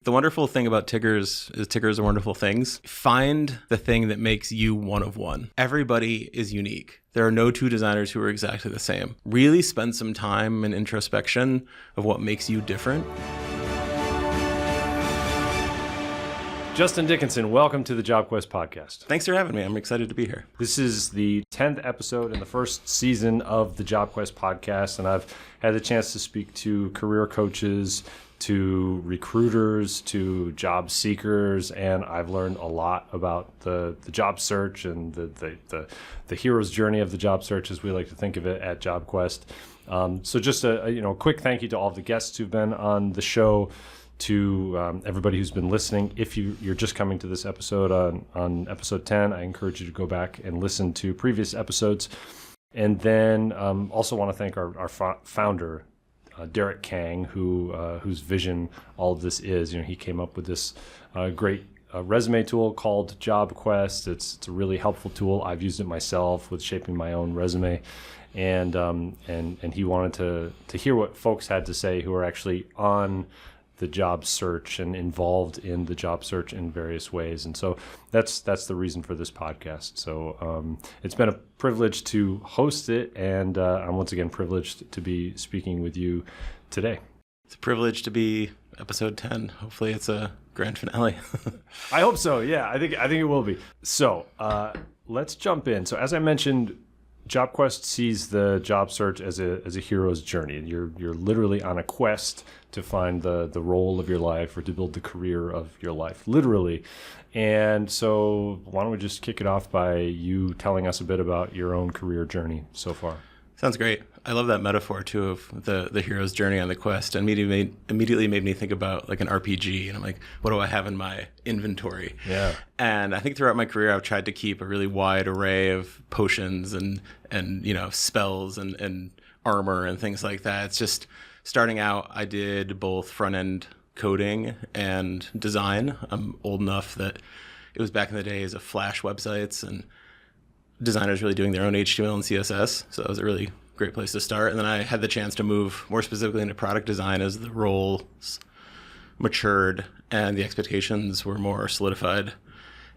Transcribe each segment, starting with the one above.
The wonderful thing about Tiggers is Tiggers are wonderful things. Find the thing that makes you one of one. Everybody is unique. There are no two designers who are exactly the same. Really spend some time in introspection of what makes you different. Justin Dickinson, welcome to the JobQuest Podcast. Thanks for having me. I'm excited to be here. This is the 10th episode in the first season of the JobQuest Podcast, and I've had the chance to speak to career coaches, to recruiters, to job seekers, and I've learned a lot about the job search and the hero's journey of the job search, as we like to think of it at JobQuest. So just a quick thank you to all of the guests who've been on the show, to everybody who's been listening. If you're just coming to this episode on episode 10, I encourage you to go back and listen to previous episodes. And then also want to thank our founder, Derek Kang, whose vision all of this is. He came up with this great resume tool called JobQuest. It's a really helpful tool. I've used it myself with shaping my own resume. And he wanted to hear what folks had to say who are actually on the job search and involved in the job search in various ways. And so that's the reason for this podcast. So it's been a privilege to host it, and I'm once again privileged to be speaking with you today. It's a privilege to be episode 10. Hopefully it's a grand finale. I hope so. Yeah, I think it will be. So let's jump in. So as I mentioned, JobQuest sees the job search as a hero's journey. You're literally on a quest to find the role of your life, or to build the career of your life, literally. And so why don't we just kick it off by you telling us a bit about your own career journey so far? Sounds great. I love that metaphor too of the hero's journey on the quest. And immediately made me think about like an RPG, and I'm like, what do I have in my inventory? Yeah. And I think throughout my career, I've tried to keep a really wide array of potions and spells and armor and things like that. It's just starting out, I did both front end coding and design. I'm old enough that it was back in the days of Flash websites and designers really doing their own HTML and CSS. So that was a really great place to start. And then I had the chance to move more specifically into product design as the roles matured and the expectations were more solidified.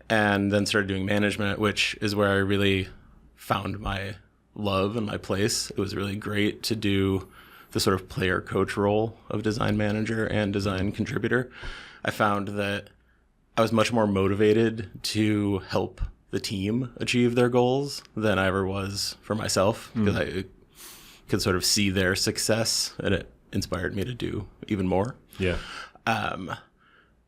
And then started doing management, which is where I really found my love and my place. It was really great to do the sort of player coach role of design manager and design contributor. I found that I was much more motivated to help the team achieve their goals than I ever was for myself, because I could sort of see their success, and it inspired me to do even more. Yeah.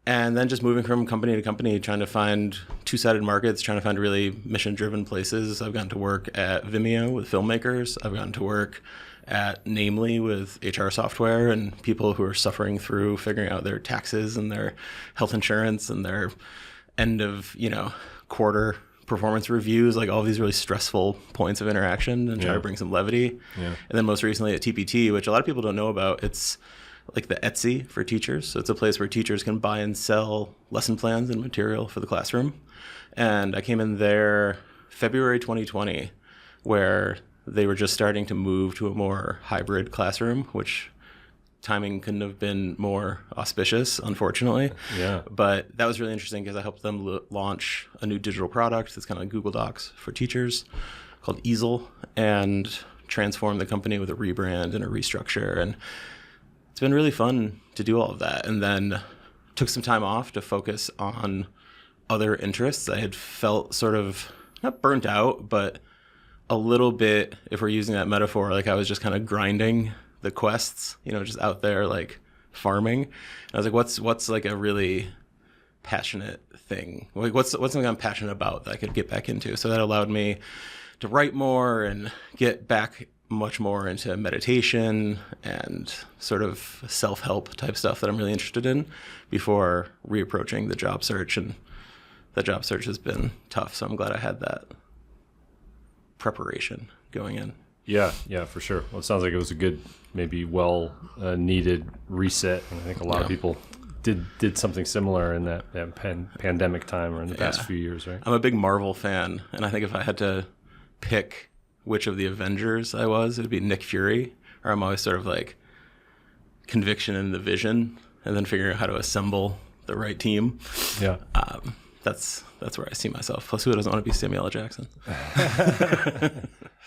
And then just moving from company to company, trying to find two-sided markets, trying to find really mission-driven places. I've gotten to work at Vimeo with filmmakers. I've gotten to work at Namely with HR software and people who are suffering through figuring out their taxes and their health insurance and their end of, quarter performance reviews, like all these really stressful points of interaction, and try to bring some levity. Yeah. And then most recently at TPT, which a lot of people don't know about, it's like the Etsy for teachers. So it's a place where teachers can buy and sell lesson plans and material for the classroom. And I came in there February 2020, where they were just starting to move to a more hybrid classroom, which timing couldn't have been more auspicious, unfortunately. Yeah. But that was really interesting because I helped them launch a new digital product that's kind of like Google Docs for teachers called Easel, and transform the company with a rebrand and a restructure. And it's been really fun to do all of that. And then took some time off to focus on other interests. I had felt sort of not burnt out, but a little bit, if we're using that metaphor, like I was just kind of grinding the quests, just out there like farming. And I was like, what's like a really passionate thing? Like what's something I'm passionate about that I could get back into? So that allowed me to write more and get back much more into meditation and sort of self-help type stuff that I'm really interested in before reapproaching the job search. And the job search has been tough, so I'm glad I had that preparation going in. Yeah, for sure. Well, it sounds like it was a good, maybe needed reset. And I think a lot of people did something similar in that pandemic time, or in the past few years, right? I'm a big Marvel fan, and I think if I had to pick which of the Avengers I was, it would be Nick Fury. Or I'm always sort of like conviction in the vision, and then figuring out how to assemble the right team. Yeah. That's where I see myself. Plus, who doesn't want to be Samuel L. Jackson?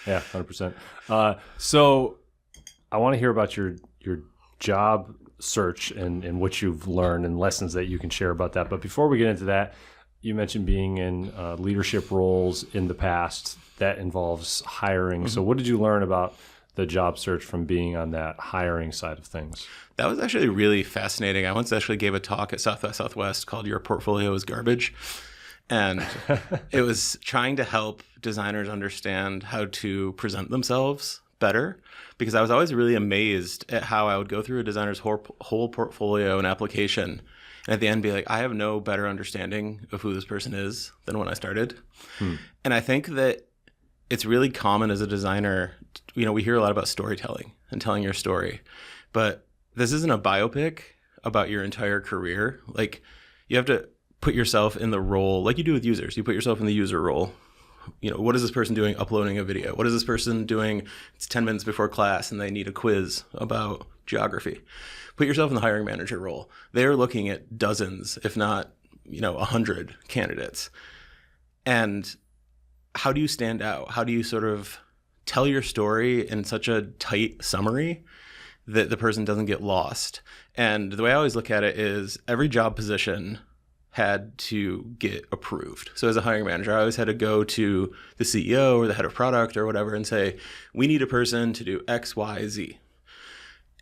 Yeah, 100%. So I want to hear about your job search and what you've learned and lessons that you can share about that. But before we get into that, you mentioned being in leadership roles in the past. That involves hiring. Mm-hmm. So what did you learn about the job search from being on that hiring side of things? That was actually really fascinating. I once actually gave a talk at South by Southwest called Your Portfolio is Garbage. And it was trying to help designers understand how to present themselves better, because I was always really amazed at how I would go through a designer's whole portfolio and application, and at the end be like, I have no better understanding of who this person is than when I started. And I think that it's really common as a designer, we hear a lot about storytelling and telling your story, but this isn't a biopic about your entire career. Like, you have to put yourself in the role like you do with users. You put yourself in the user role. What is this person doing uploading a video? What is this person doing? It's 10 minutes before class and they need a quiz about geography. Put yourself in the hiring manager role. They're looking at dozens, if not, 100 candidates. And how do you stand out? How do you sort of tell your story in such a tight summary that the person doesn't get lost? And the way I always look at it is every job position had to get approved. So as a hiring manager, I always had to go to the CEO or the head of product or whatever and say, we need a person to do X, Y, Z.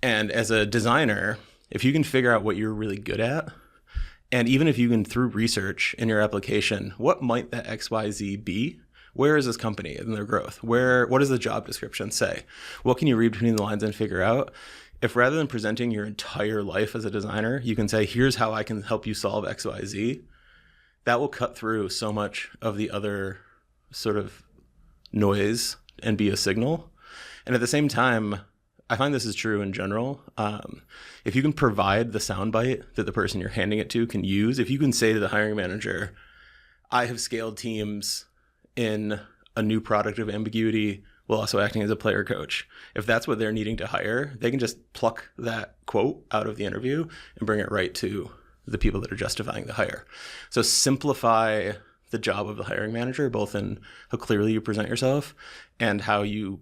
And as a designer, if you can figure out what you're really good at, and even if you can, through research in your application, what might that X, Y, Z be? Where is this company in their growth? What does the job description say? What can you read between the lines and figure out? If rather than presenting your entire life as a designer, you can say, here's how I can help you solve X, Y, Z, that will cut through so much of the other sort of noise and be a signal. And at the same time, I find this is true in general. If you can provide the soundbite that the person you're handing it to can use, if you can say to the hiring manager, I have scaled teams in a new product of ambiguity while also acting as a player coach. If that's what they're needing to hire, they can just pluck that quote out of the interview and bring it right to the people that are justifying the hire. So simplify the job of the hiring manager, both in how clearly you present yourself and how you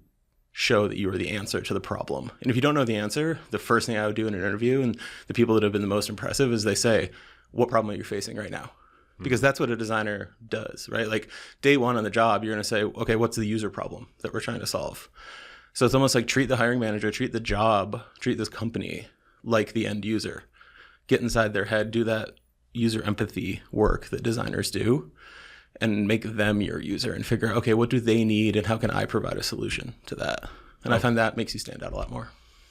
show that you are the answer to the problem. And if you don't know the answer, the first thing I would do in an interview, and the people that have been the most impressive, is they say, what problem are you facing right now? Because that's what a designer does, right? Like, day one on the job, you're going to say, okay, what's the user problem that we're trying to solve? So it's almost like treat the hiring manager, treat the job, treat this company like the end user. Get inside their head, do that user empathy work that designers do, and make them your user and figure out, okay, what do they need and how can I provide a solution to that? And I find that makes you stand out a lot more.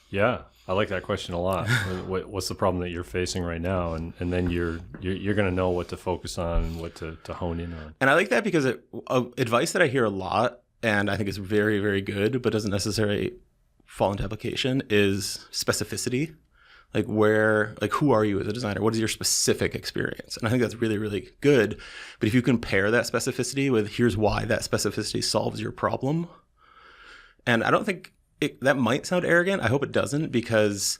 Yeah, I like that question a lot. What's the problem that you're facing right now? And then you're going to know what to focus on and what to hone in on. And I like that because advice that I hear a lot, and I think is very, very good, but doesn't necessarily fall into application, is specificity. Who are you as a designer? What is your specific experience? And I think that's really, really good. But if you compare that specificity with here's why that specificity solves your problem, and I don't think that might sound arrogant. I hope it doesn't, because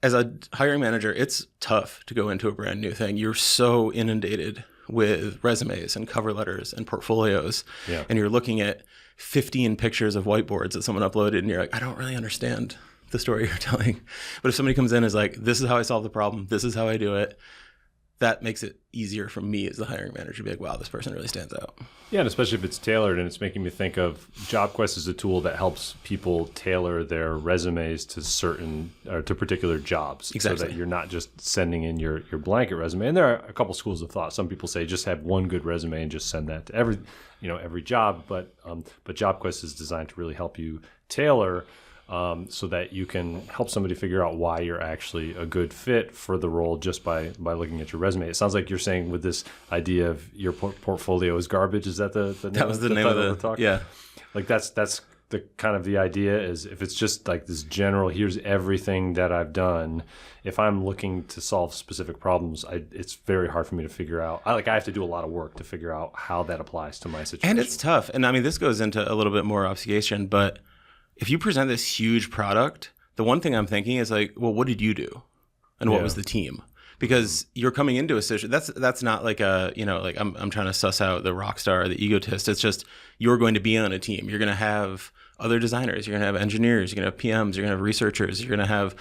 as a hiring manager, it's tough to go into a brand new thing. You're so inundated with resumes and cover letters and portfolios, and you're looking at 15 pictures of whiteboards that someone uploaded, and you're like, I don't really understand the story you're telling. But if somebody comes in and is like, this is how I solve the problem, this is how I do it, that makes it easier for me as the hiring manager to be like, wow, this person really stands out. Yeah, and especially if it's tailored, and it's making me think of JobQuest as a tool that helps people tailor their resumes to particular jobs. Exactly. So that you're not just sending in your blanket resume. And there are a couple schools of thought. Some people say just have one good resume and just send that to every job. But JobQuest is designed to really help you tailor so that you can help somebody figure out why you're actually a good fit for the role just by looking at your resume. It sounds like you're saying with this idea of your portfolio is garbage. Is that the name? That was the name of the talk? Yeah. Like that's the kind of the idea is if it's just like this general, here's everything that I've done. If I'm looking to solve specific problems, it's very hard for me to figure out. I have to do a lot of work to figure out how that applies to my situation. And it's tough. And I mean, this goes into a little bit more obfuscation, but if you present this huge product, the one thing I'm thinking is like, well, what did you do? And what was the team? because you're coming into a situation that's not like a, like I'm trying to suss out the rock star or the egotist. It's just, you're going to be on a team. You're going to have other designers, you're going to have engineers, you're going to have PMs, you're going to have researchers, you're going to have,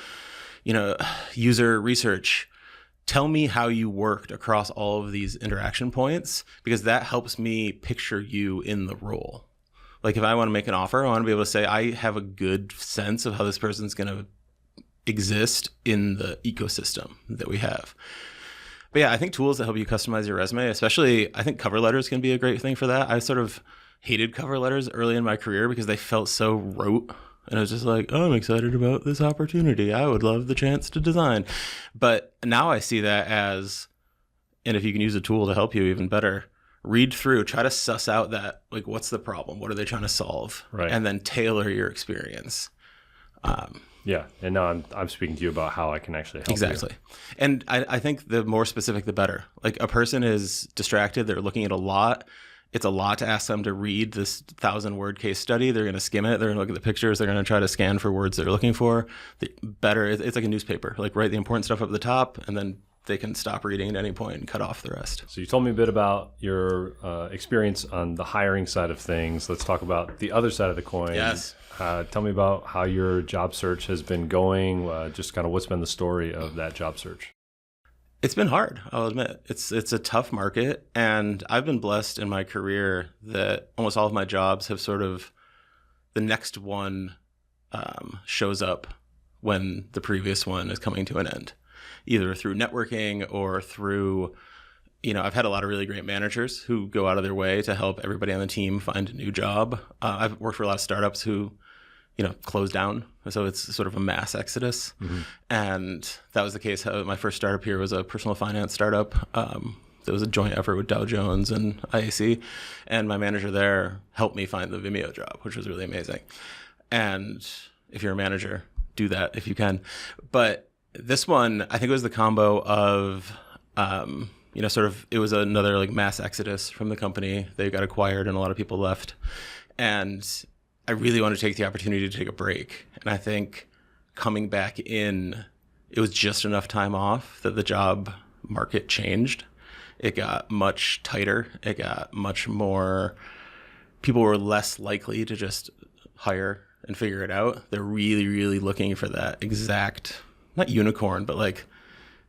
user research. Tell me how you worked across all of these interaction points, because that helps me picture you in the role. Like if I want to make an offer, I want to be able to say, I have a good sense of how this person's going to exist in the ecosystem that we have. But yeah, I think tools that help you customize your resume, especially, I think cover letters can be a great thing for that. I sort of hated cover letters early in my career because they felt so rote. And I was just like, oh, I'm excited about this opportunity. I would love the chance to design. But now I see that as, and if you can use a tool to help you, even better. Read through, try to suss out that, like, what's the problem? What are they trying to solve? Right. And then tailor your experience. Yeah. And now I'm speaking to you about how I can actually help Exactly. you. And I think the more specific, the better. Like a person is distracted. They're looking at a lot. It's a lot to ask them to read this 1,000-word case study. They're going to skim it. They're going to look at the pictures. They're going to try to scan for words they're looking for. It's like a newspaper. Like write the important stuff up at the top, and then they can stop reading at any point and cut off the rest. So you told me a bit about your experience on the hiring side of things. Let's talk about the other side of the coin. Yes. Tell me about how your job search has been going, just kind of what's been the story of that job search. It's been hard, I'll admit. It's a tough market, and I've been blessed in my career that almost all of my jobs have sort of, the next one shows up when the previous one is coming to an end, either through networking or through, I've had a lot of really great managers who go out of their way to help everybody on the team find a new job. I've worked for a lot of startups who closed down. So it's sort of a mass exodus. Mm-hmm. And that was the case. My first startup here was a personal finance startup. There was a joint effort with Dow Jones and IAC. And my manager there helped me find the Vimeo job, which was really amazing. And if you're a manager, do that if you can. But this one, I think it was the combo of, it was another like mass exodus from the company. They got acquired and a lot of people left. And I really wanted to take the opportunity to take a break. And I think coming back in, it was just enough time off that the job market changed. It got much tighter. It got much more, people were less likely to just hire and figure it out. They're really, really looking for that exact, not unicorn, but like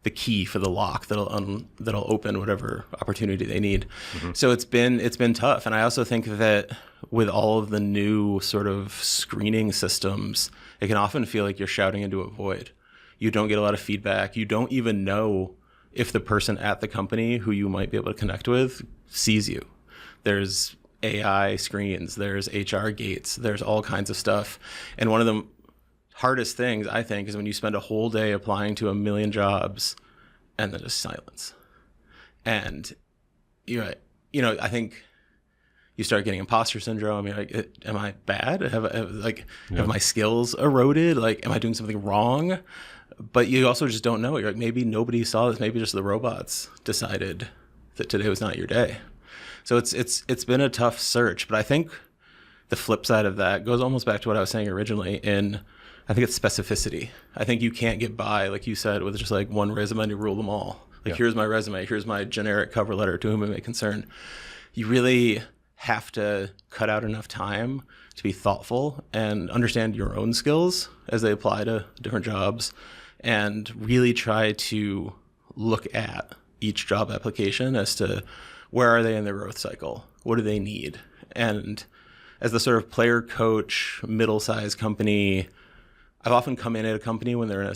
the key for the lock that'll open whatever opportunity they need. Mm-hmm. So it's been tough. And I also think that with all of the new sort of screening systems, it can often feel like you're shouting into a void. You don't get a lot of feedback. You don't even know if the person at the company who you might be able to connect with sees you. There's AI screens, there's HR gates, there's all kinds of stuff. And one of the hardest things, I think, is when you spend a whole day applying to 1 million jobs and then just silence. And I think you start getting imposter syndrome. You're like, am I bad? Have my skills eroded? Like, am I doing something wrong? But you also just don't know. You're like, maybe nobody saw this. Maybe just the robots decided that today was not your day. So it's been a tough search. But I think the flip side of that goes almost back to what I was saying originally I think it's specificity. I think you can't get by, like you said, with just like one resume to rule them all. Like, Here's my resume, here's my generic cover letter to whom it may concern. You really have to cut out enough time to be thoughtful and understand your own skills as they apply to different jobs, and really try to look at each job application as to where are they in their growth cycle? What do they need? And as the sort of player coach, middle-sized company, I've often come in at a company when they're in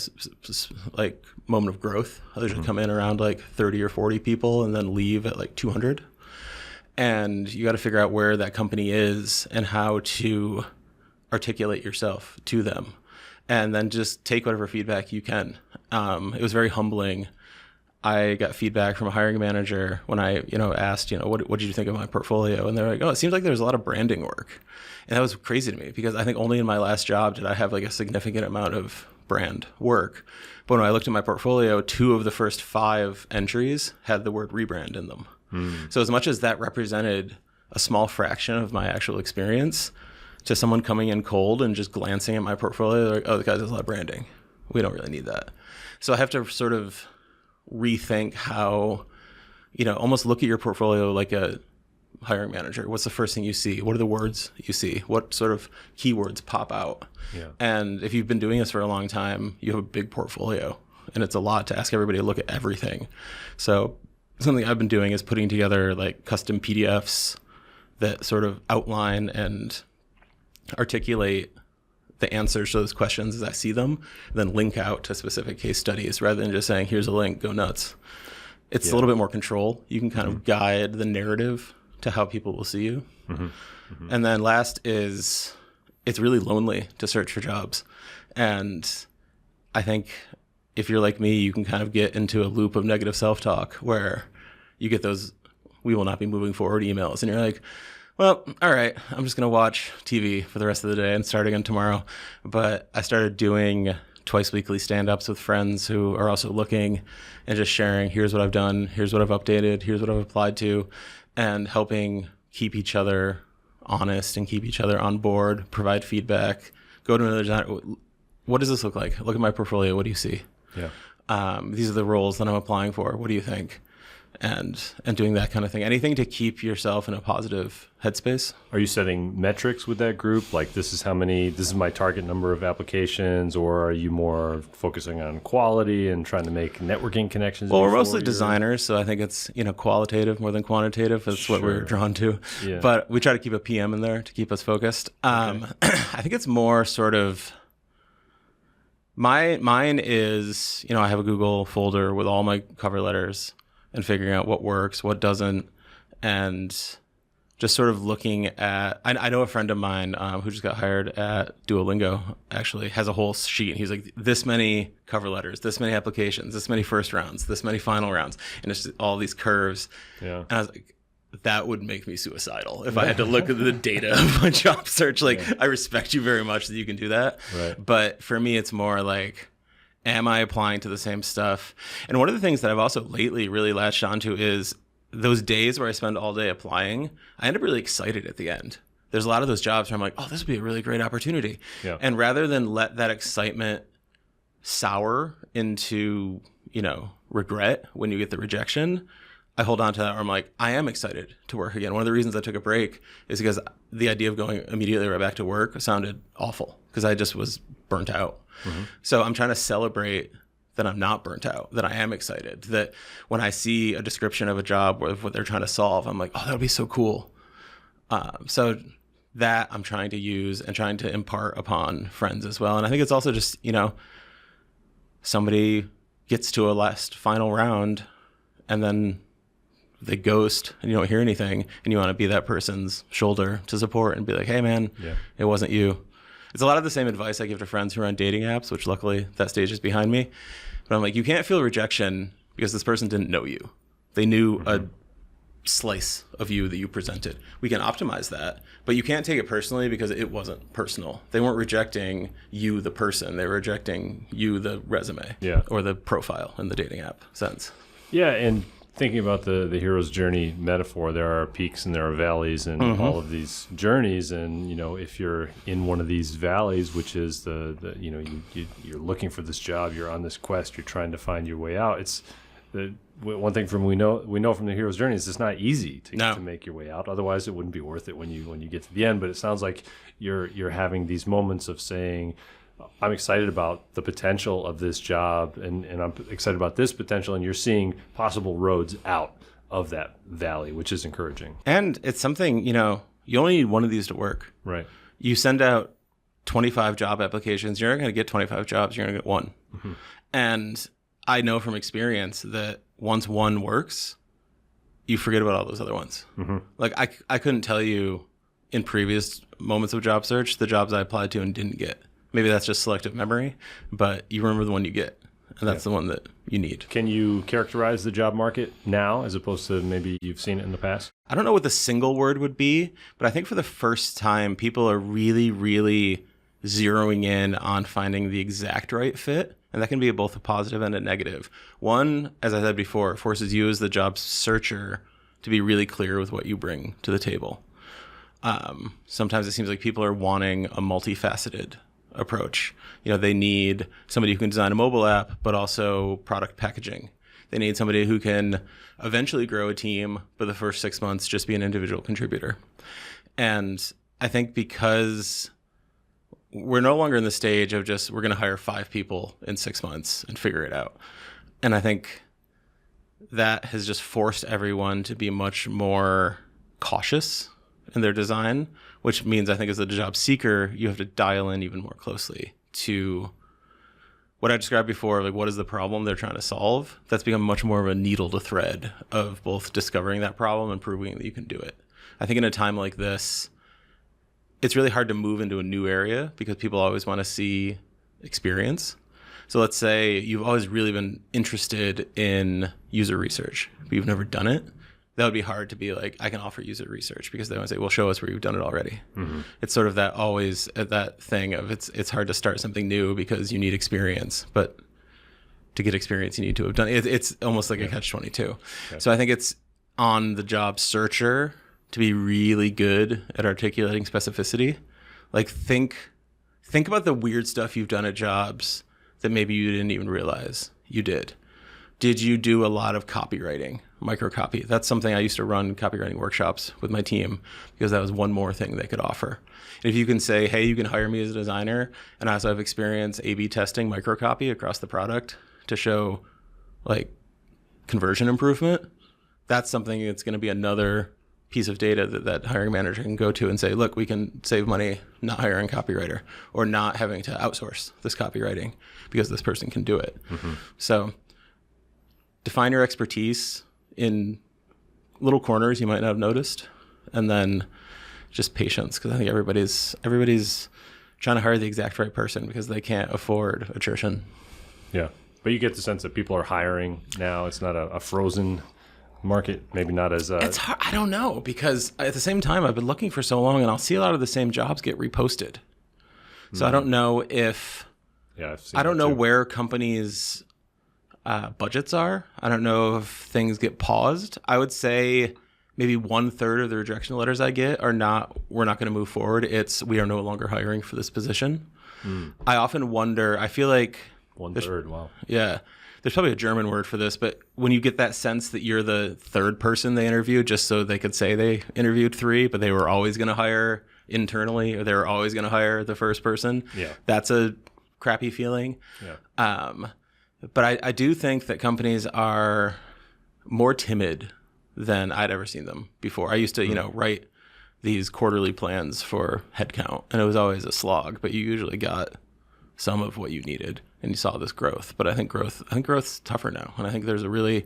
a moment of growth. Others would come in around like 30 or 40 people and then leave at like 200. And you got to figure out where that company is and how to articulate yourself to them. And then just take whatever feedback you can. It was very humbling. I got feedback from a hiring manager when I, asked, what did you think of my portfolio? And they're like, oh, it seems like there's a lot of branding work. And that was crazy to me because I think only in my last job did I have like a significant amount of brand work. But when I looked at my portfolio, 2 of the first 5 entries had the word rebrand in them. So as much as that represented a small fraction of my actual experience, to someone coming in cold and just glancing at my portfolio, they're like, oh, the guy does a lot of branding. We don't really need that. So I have to sort of rethink how, almost look at your portfolio like a hiring manager. What's the first thing you see? What are the words you see? What sort of keywords pop out? Yeah. And if you've been doing this for a long time, you have a big portfolio, and it's a lot to ask everybody to look at everything. So something I've been doing is putting together like custom PDFs that sort of outline and articulate the answers to those questions as I see them, then link out to specific case studies rather than just saying, here's a link, go nuts. It's a little bit more control. You can kind of guide the narrative to how people will see you. And then last is, it's really lonely to search for jobs. And I think if you're like me, you can kind of get into a loop of negative self-talk where you get those "we will not be moving forward" emails, and you're like, well, all right, I'm just going to watch TV for the rest of the day and start again tomorrow. But I started doing twice weekly stand-ups with friends who are also looking, and just sharing, here's what I've done, here's what I've updated, here's what I've applied to, and helping keep each other honest and keep each other on board, provide feedback, go to another designer. What does this look like? Look at my portfolio. What do you see? Yeah. These are the roles that I'm applying for. What do you think? And doing that kind of thing. Anything to keep yourself in a positive headspace. Are you setting metrics with that group? Like, this is my target number of applications, or are you more focusing on quality and trying to make networking connections? Well, we're mostly designers, so I think it's, qualitative more than quantitative. That's what we're drawn to. Yeah. But we try to keep a PM in there to keep us focused. I think it's more sort of, mine is, I have a Google folder with all my cover letters and figuring out what works, what doesn't, and just sort of looking at, I know a friend of mine who just got hired at Duolingo actually has a whole sheet. He's like, this many cover letters, this many applications, this many first rounds, this many final rounds, and it's just all these curves. Yeah. And I was like, that would make me suicidal if I had to look at the data of my job search. Like, I respect you very much that you can do that. Right. But for me, it's more like, am I applying to the same stuff? And one of the things that I've also lately really latched onto is those days where I spend all day applying, I end up really excited at the end. There's a lot of those jobs where I'm like, oh, this would be a really great opportunity. Yeah. And rather than let that excitement sour into, regret when you get the rejection, I hold on to that where I'm like, I am excited to work again. One of the reasons I took a break is because the idea of going immediately right back to work sounded awful because I just was burnt out. So I'm trying to celebrate that I'm not burnt out, that I am excited, that when I see a description of a job or what they're trying to solve, I'm like, oh, that would be so cool. So that I'm trying to use and trying to impart upon friends as well. And I think it's also just, somebody gets to a last final round and then they ghost and you don't hear anything, and you want to be that person's shoulder to support and be like, hey man, It wasn't you. It's a lot of the same advice I give to friends who are on dating apps, which luckily that stage is behind me. But I'm like, you can't feel rejection because this person didn't know you. They knew a slice of you that you presented. We can optimize that, but you can't take it personally because it wasn't personal. They weren't rejecting you, the person. They were rejecting you, the resume, or the profile in the dating app sense. Yeah, and thinking about the hero's journey metaphor, there are peaks and there are valleys in all of these journeys, and if you're in one of these valleys, which is you're looking for this job, you're on this quest, you're trying to find your way out. It's the one thing we know from the hero's journey is it's not easy to make your way out. Otherwise, it wouldn't be worth it when you get to the end. But it sounds like you're having these moments of saying, I'm excited about the potential of this job, and I'm excited about this potential, and you're seeing possible roads out of that valley, which is encouraging. And it's something, you only need one of these to work. Right. You send out 25 job applications, you're not going to get 25 jobs, you're going to get one. And I know from experience that once one works, you forget about all those other ones. Like, I couldn't tell you in previous moments of job search the jobs I applied to and didn't get. Maybe that's just selective memory, but you remember the one you get, and that's the one that you need. Can you characterize the job market now as opposed to maybe you've seen it in the past? I don't know what the single word would be, but I think for the first time, people are really, really zeroing in on finding the exact right fit, and that can be both a positive and a negative. One, as I said before, forces you as the job searcher to be really clear with what you bring to the table. Sometimes it seems like people are wanting a multifaceted approach. They need somebody who can design a mobile app, but also product packaging. They need somebody who can eventually grow a team, but the first 6 months just be an individual contributor. And I think because we're no longer in the stage of just we're going to hire 5 people in 6 months and figure it out. And I think that has just forced everyone to be much more cautious in their design, which means I think as a job seeker, you have to dial in even more closely to what I described before, like what is the problem they're trying to solve. That's become much more of a needle to thread of both discovering that problem and proving that you can do it. I think in a time like this, it's really hard to move into a new area because people always want to see experience. So let's say you've always really been interested in user research, but you've never done it. That would be hard to be like, I can offer user research, because they want to say, well, show us where you've done it already. Mm-hmm. It's sort of that always that thing of it's hard to start something new because you need experience, but to get experience, you need to have done it. It's almost like a catch-22. Yeah. So I think it's on the job searcher to be really good at articulating specificity. Like think about the weird stuff you've done at jobs that maybe you didn't even realize you did. Did you do a lot of copywriting, microcopy? That's something I used to run copywriting workshops with my team because that was one more thing they could offer. And if you can say, hey, you can hire me as a designer, and I also have experience A/B testing microcopy across the product to show like conversion improvement, that's something that's going to be another piece of data that hiring manager can go to and say, look, we can save money not hiring a copywriter or not having to outsource this copywriting because this person can do it. Mm-hmm. So define your expertise in little corners you might not have noticed, and then just patience, because I think everybody's trying to hire the exact right person because they can't afford attrition. Yeah, but you get the sense that people are hiring now. It's not a frozen market, maybe not as it's hard. I don't know, because at the same time I've been looking for so long and I'll see a lot of the same jobs get reposted. So I don't know if I don't know where companies budgets are. I don't know if things get paused. I would say maybe 1/3 of the rejection letters I get are we're not going to move forward. It's we are no longer hiring for this position. I often wonder, I feel like 1/3, wow. Yeah. There's probably a German word for this, but when you get that sense that you're the third person they interviewed just so they could say they interviewed 3, but they were always going to hire internally, or they were always going to hire the first person. Yeah. That's a crappy feeling. Yeah. But I do think that companies are more timid than I'd ever seen them before. I used to, write these quarterly plans for headcount, and it was always a slog, but you usually got some of what you needed, and you saw this growth. But I think growth's tougher now, and I think there's you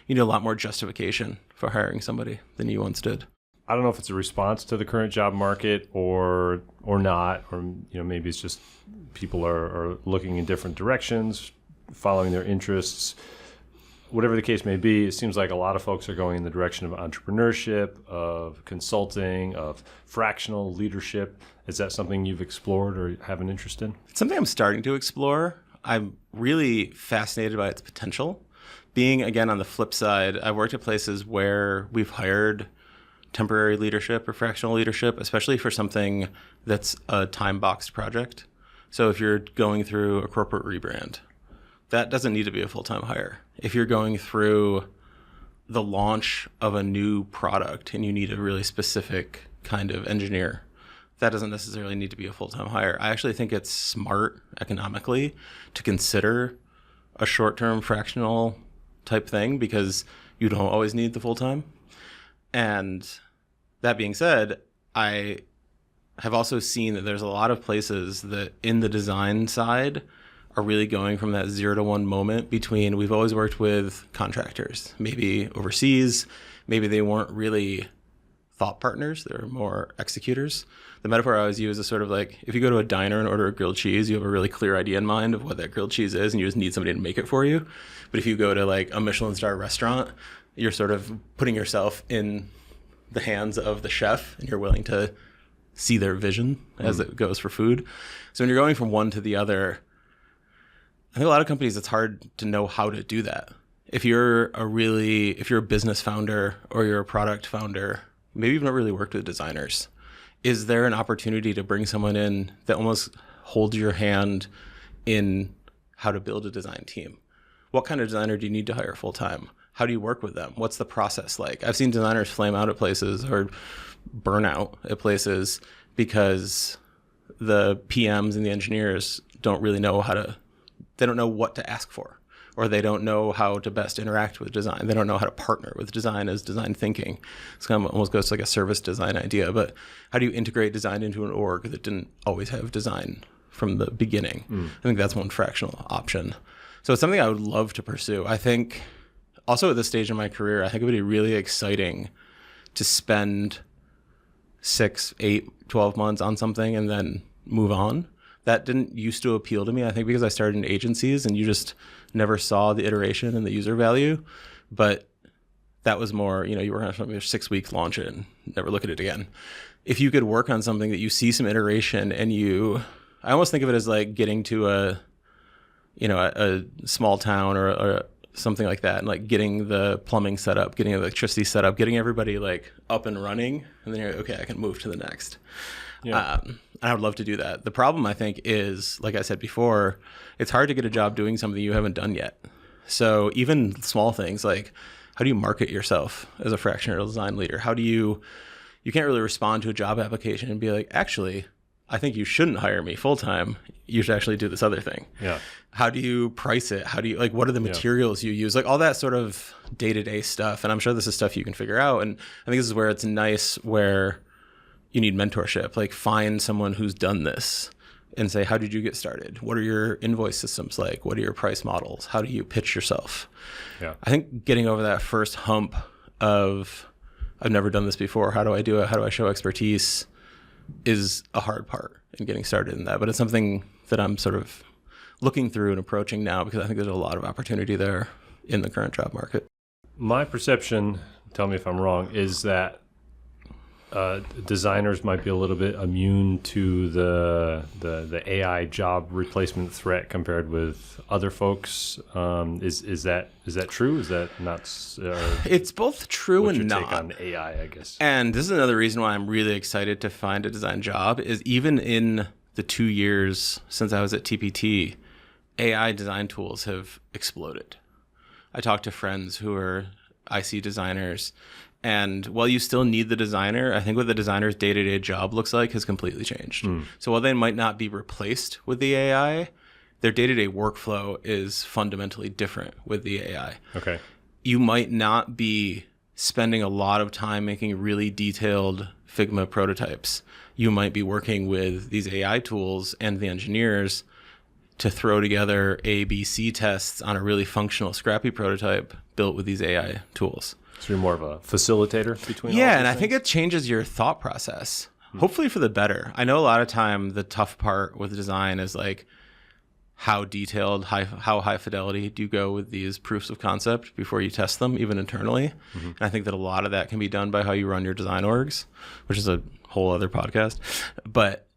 need a lot more justification for hiring somebody than you once did. I don't know if it's a response to the current job market or not, or maybe it's just people are looking in different directions, following their interests. Whatever the case may be, it seems like a lot of folks are going in the direction of entrepreneurship, of consulting, of fractional leadership. Is that something you've explored or have an interest in? It's something I'm starting to explore. I'm really fascinated by its potential. Being, again, on the flip side, I've worked at places where we've hired temporary leadership or fractional leadership, especially for something that's a time-boxed project. So if you're going through a corporate rebrand, that doesn't need to be a full-time hire. If you're going through the launch of a new product and you need a really specific kind of engineer, that doesn't necessarily need to be a full-time hire. I actually think it's smart economically to consider a short-term fractional type thing because you don't always need the full-time. And that being said, I have also seen that there's a lot of places that in the design side are really going from that 0 to 1 moment between we've always worked with contractors, maybe overseas, maybe they weren't really thought partners, they're more executors. The metaphor I always use is sort of like if you go to a diner and order a grilled cheese, you have a really clear idea in mind of what that grilled cheese is and you just need somebody to make it for you. But if you go to like a Michelin star restaurant, you're sort of putting yourself in the hands of the chef and you're willing to see their vision as it goes for food. So when you're going from one to the other, I think a lot of companies, it's hard to know how to do that. If you're a business founder or you're a product founder, maybe you've not really worked with designers. Is there an opportunity to bring someone in that almost holds your hand in how to build a design team? what kind of designer do you need to hire full time? How do you work with them? What's the process like? I've seen designers flame out at places or burn out at places because the PMs and the engineers don't really know they don't know what to ask for, or they don't know how to best interact with design. They don't know how to partner with design as design thinking. It's kind of almost goes to like a service design idea, but how do you integrate design into an org that didn't always have design from the beginning? I think that's one fractional option. So it's something I would love to pursue. I think also at this stage in my career, I think it would be really exciting to spend 6, 8, 12 months on something and then move on. That didn't used to appeal to me, I think, because I started in agencies and you just never saw the iteration and the user value. But that was more, you work on something for 6 weeks, launch it, and never look at it again. If you could work on something that you see some iteration and I almost think of it as like getting to a small town or something like that, and like getting the plumbing set up, getting electricity set up, getting everybody like up and running, and then you're like, okay, I can move to the next. Yeah. And I would love to do that. The problem, I think, is, like I said before, it's hard to get a job doing something you haven't done yet. So even small things like, how do you market yourself as a fractional design leader? How do you can't really respond to a job application and be like, actually, I think you shouldn't hire me full time. You should actually do this other thing. Yeah. How do you price it? How do you what are the materials you use? Like all that sort of day-to-day stuff. And I'm sure this is stuff you can figure out. And I think this is where it's nice, where you need mentorship. Like find someone who's done this and say, how did you get started? What are your invoice systems like? What are your price models? How do you pitch yourself? Yeah. I think getting over that first hump of, I've never done this before. How do I do it? How do I show expertise? Is a hard part in getting started in that. But it's something that I'm sort of looking through and approaching now, because I think there's a lot of opportunity there in the current job market. My perception, tell me if I'm wrong, is that designers might be a little bit immune to the AI job replacement threat compared with other folks. Is that true? Is that not? It's both true and not. Take on AI, I guess. And this is another reason why I'm really excited to find a design job. Is even in the 2 years since I was at TPT, AI design tools have exploded. I talk to friends who are IC designers. And while you still need the designer, I think what the designer's day-to-day job looks like has completely changed. So while they might not be replaced with the AI, their day-to-day workflow is fundamentally different with the AI. Okay. You might not be spending a lot of time making really detailed Figma prototypes. You might be working with these AI tools and the engineers to throw together A/B/C tests on a really functional, scrappy prototype built with these AI tools. So you're more of a facilitator between all and things? I think it changes your thought process, hopefully for the better. I know a lot of time the tough part with design is like how detailed, how high fidelity do you go with these proofs of concept before you test them, even internally. And I think that a lot of that can be done by how you run your design orgs, which is a whole other podcast. But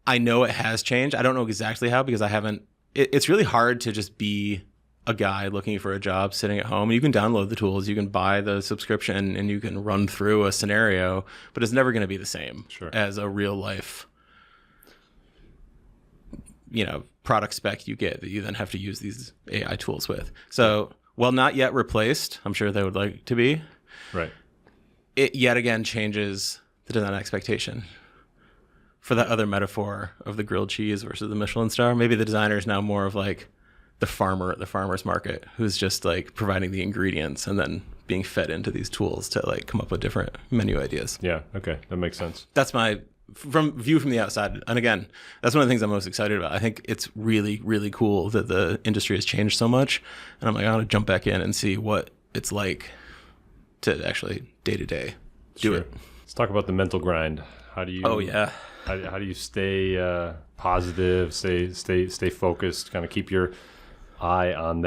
I know it has changed. I don't know exactly how, because I haven't. It's really hard to just be a guy looking for a job sitting at home. You can download the tools, you can buy the subscription, and you can run through a scenario, but it's never going to be the same as a real life, product spec you get that you then have to use these AI tools with. So while not yet replaced, I'm sure they would like to be. Right. It yet again changes the design expectation. For that other metaphor of the grilled cheese versus the Michelin star, maybe the designer is now more of like the farmer at the farmer's market, who's just like providing the ingredients and then being fed into these tools to like come up with different menu ideas. Yeah. Okay. That makes sense. That's my view from the outside. And again, that's one of the things I'm most excited about. I think it's really, really cool that the industry has changed so much. And I'm like, I want to jump back in and see what it's like to actually day to day do it. Let's talk about the mental grind. How do you? Oh yeah. How do you stay positive? Stay focused. Kind of keep your eye on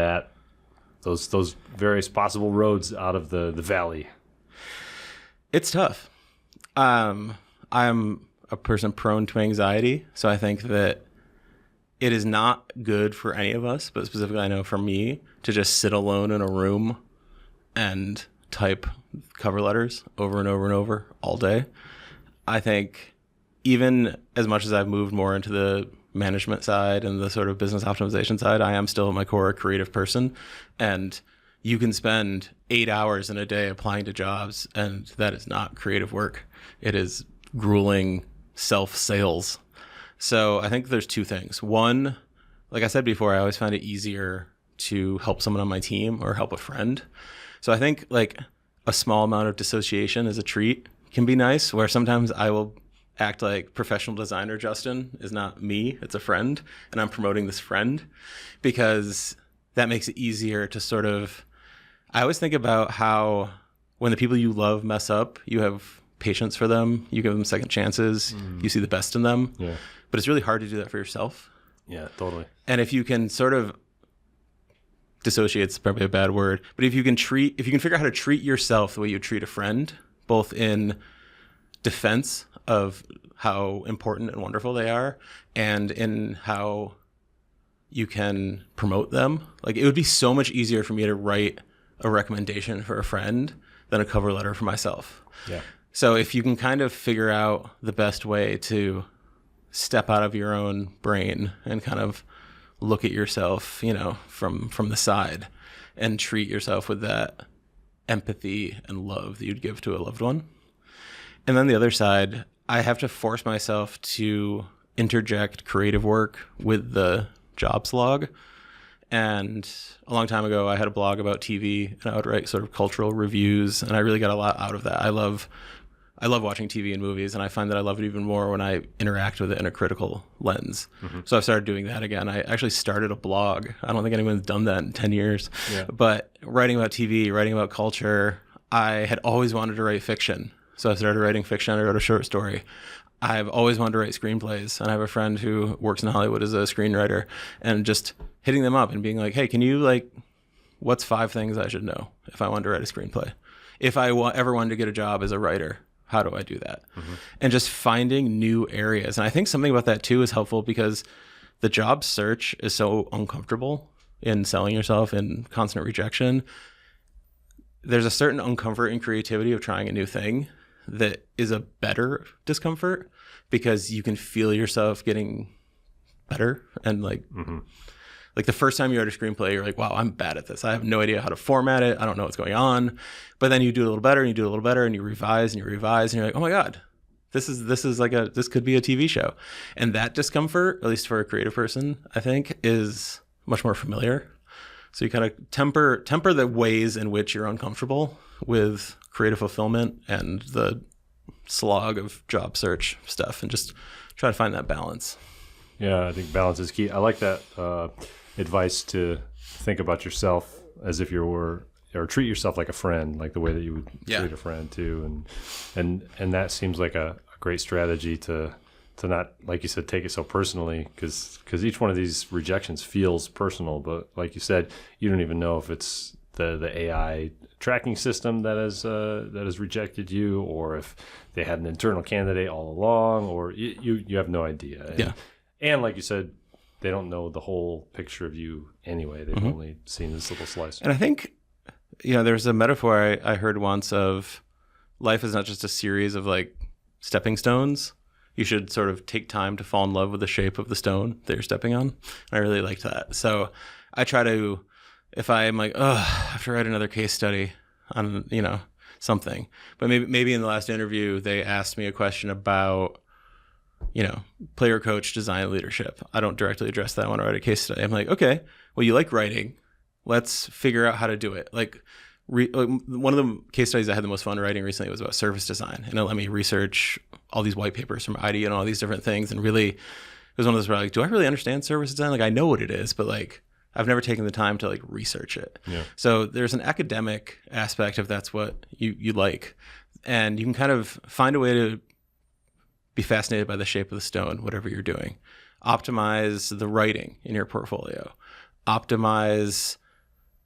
those various possible roads out of the valley. It's tough. I'm a person prone to anxiety, so I think that it is not good for any of us, but specifically I know for me, to just sit alone in a room and type cover letters over and over and over all day. I think even as much as I've moved more into the management side and the sort of business optimization side. I am still at my core a creative person, and you can spend 8 hours in a day applying to jobs, and that is not creative work. It is grueling self-sales. So I think there's two things. One, like I said before, I always find it easier to help someone on my team or help a friend. So I think like a small amount of dissociation as a treat can be nice, where sometimes I will act like professional designer Justin is not me, it's a friend, and I'm promoting this friend, because that makes it easier to sort of, I always think about how when the people you love mess up, you have patience for them, you give them second chances, you see the best in them. Yeah. But it's really hard to do that for yourself. Yeah, totally. And if you can sort of dissociate's probably a bad word, but if you can figure out how to treat yourself the way you treat a friend, both in defense of how important and wonderful they are and in how you can promote them, like it would be so much easier for me to write a recommendation for a friend than a cover letter for myself. Yeah. So if you can kind of figure out the best way to step out of your own brain and kind of look at yourself, you know, from the side and treat yourself with that empathy and love that you'd give to a loved one. And then the other side, I have to force myself to interject creative work with the jobs log. And a long time ago, I had a blog about TV, and I would write sort of cultural reviews, and I really got a lot out of that. I love watching TV and movies, and I find that I love it even more when I interact with it in a critical lens. Mm-hmm. So I've started doing that again. I actually started a blog. I don't think anyone's done that in 10 years. Yeah. But writing about TV, writing about culture, I had always wanted to write fiction. So I started writing fiction. I wrote a short story. I've always wanted to write screenplays, and I have a friend who works in Hollywood as a screenwriter, and just hitting them up and being like, hey, can you what's 5 things I should know if I wanted to write a screenplay? If I ever wanted to get a job as a writer, how do I do that? Mm-hmm. And just finding new areas. And I think something about that too is helpful, because the job search is so uncomfortable in selling yourself in constant rejection. There's a certain uncomfort in creativity of trying a new thing that is a better discomfort, because you can feel yourself getting better. And like the first time you write a screenplay, you're like, wow, I'm bad at this. I have no idea how to format it. I don't know what's going on. But then you do a little better and you do a little better and you revise and you revise and you're like, oh my God, this could be a TV show. And that discomfort, at least for a creative person, I think is much more familiar. So you kind of temper the ways in which you're uncomfortable with creative fulfillment and the slog of job search stuff, and just try to find that balance. Yeah, I think balance is key. I like that advice to think about yourself as if you were, or treat yourself like a friend, like the way that you would treat a friend too. And that seems like a great strategy to not, like you said, take it so personally, because each one of these rejections feels personal. But like you said, you don't even know if it's the AI tracking system that has rejected you, or if they had an internal candidate all along, or you have no idea. And like you said, they don't know the whole picture of you anyway. They've only seen this little slice. And I think, there's a metaphor I heard once of life is not just a series of like stepping stones. You should sort of take time to fall in love with the shape of the stone that you're stepping on. And I really liked that. So I try to, if I'm like, I have to write another case study on, something. But maybe in the last interview, they asked me a question about, player coach design leadership. I don't directly address that when I write a case study. I'm like, okay, well, you like writing. Let's figure out how to do it. One of the case studies I had the most fun writing recently was about service design. And it let me research all these white papers from IDEA and all these different things. And really, it was one of those where do I really understand service design? Like, I know what it is, but I've never taken the time to research it. Yeah. So there's an academic aspect if that's what you like. And you can kind of find a way to be fascinated by the shape of the stone, whatever you're doing. Optimize the writing in your portfolio. Optimize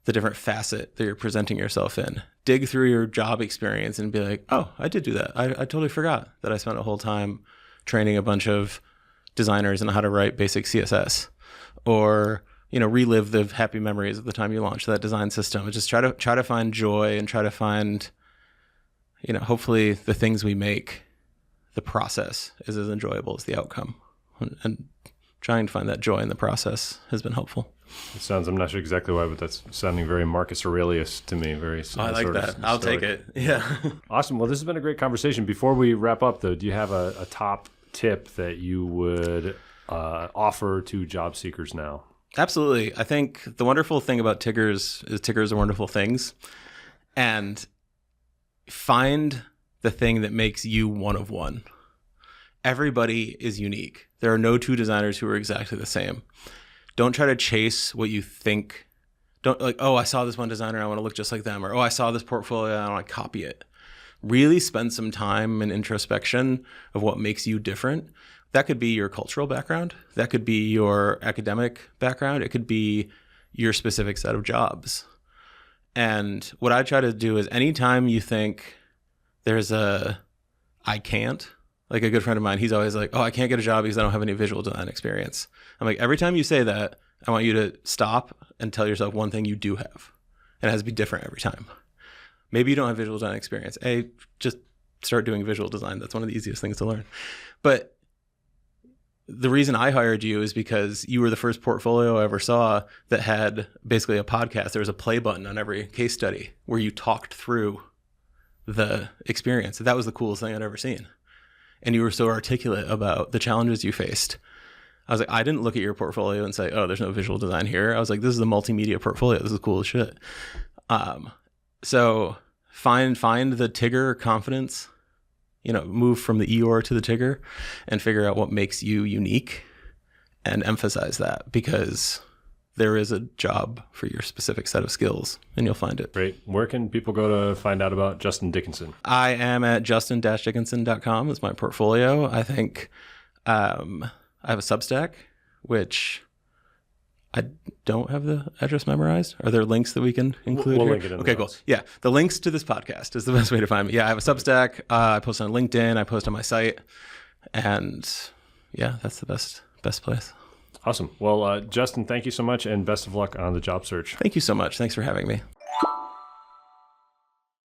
the different facet that you're presenting yourself in. Dig through your job experience and be like, oh, I did do that. I totally forgot that I spent a whole time training a bunch of designers on how to write basic CSS. Or, relive the happy memories of the time you launched that design system. And just try to find joy and try to find, hopefully the things we make, the process is as enjoyable as the outcome. And trying to find that joy in the process has been helpful. It sounds, I'm not sure exactly why, but that's sounding very Marcus Aurelius to me. Very I like that. I'll take it. Yeah. Awesome. Well, this has been a great conversation. Before we wrap up, though, do you have a top tip that you would offer to job seekers now? Absolutely. I think the wonderful thing about Tiggers is Tiggers are wonderful things. And find the thing that makes you one of one. Everybody is unique. There are no two designers who are exactly the same. Don't try to chase what you think. Don't like, oh, I saw this one designer, I want to look just like them. Or, oh, I saw this portfolio, I want to copy it. Really spend some time in introspection of what makes you different. That could be your cultural background. That could be your academic background. It could be your specific set of jobs. And what I try to do is anytime you think there's I can't, like a good friend of mine, he's always like, oh, I can't get a job because I don't have any visual design experience. I'm like, every time you say that, I want you to stop and tell yourself one thing you do have. And it has to be different every time. Maybe you don't have visual design experience. Just start doing visual design. That's one of the easiest things to learn. But the reason I hired you is because you were the first portfolio I ever saw that had basically a podcast. There was a play button on every case study where you talked through the experience. That was the coolest thing I'd ever seen. And you were so articulate about the challenges you faced. I was like, I didn't look at your portfolio and say, oh, there's no visual design here. I was like, this is a multimedia portfolio. This is cool as shit. So find the Tigger confidence, move from the Eeyore to the Tigger and figure out what makes you unique and emphasize that, because there is a job for your specific set of skills and you'll find it. Great. Where can people go to find out about Justin Dickinson? I am at justin-dickinson.com. That's my portfolio. I think I have a Substack, which I don't have the address memorized. Are there links that we can include we'll here? link it in the Okay, notes. cool. Yeah, the links to this podcast is the best way to find me. Yeah, I have a Substack. I post on LinkedIn. I post on my site. And yeah, that's the best place. Awesome. Well, Justin, thank you so much and best of luck on the job search. Thank you so much. Thanks for having me.